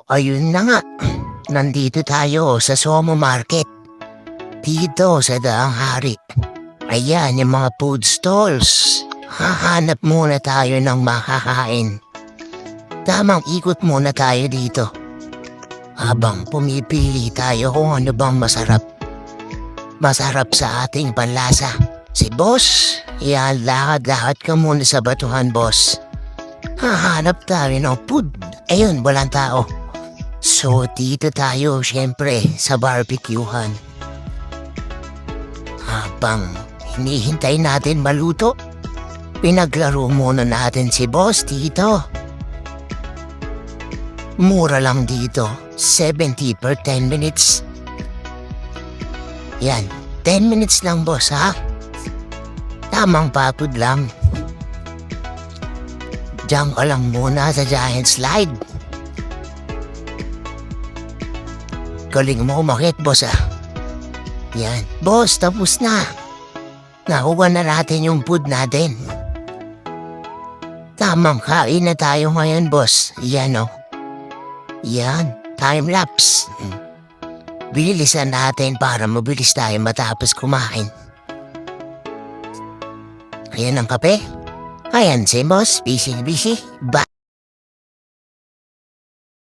Ayun na nga. Nandito tayo sa Somo Market. Dito sa Daang Hari. Ayan yung mga food stalls. Hahanap muna tayo ng makakain. Tamang ikot muna tayo dito. Habang pumipili tayo kung ano bang masarap. Masarap sa ating panlasa. Si boss, yan lakad-lakad ka muna sa batuhan, boss. Hahanap tayo ng food. Ayun, walang tao. So, dito tayo, syempre, sa barbecuehan. Habang hinihintay natin maluto, pinaglaro muna natin si boss dito. Mura lang dito, 70 per 10 minutes. Yan, 10 minutes lang, boss, ha? Tamang papud lang. Diyan ka lang muna sa giant slide. Galing mo umakit, boss, ah. Yan. Boss, tapos na. Nakuha na natin yung food natin. Tamang kain na tayo ngayon, boss. Yan, oh. Yan. Time-lapse. Bilisan natin para mabilis tayo matapos kumain. Ayan ang kape. Ayan si boss. Busy. Bye.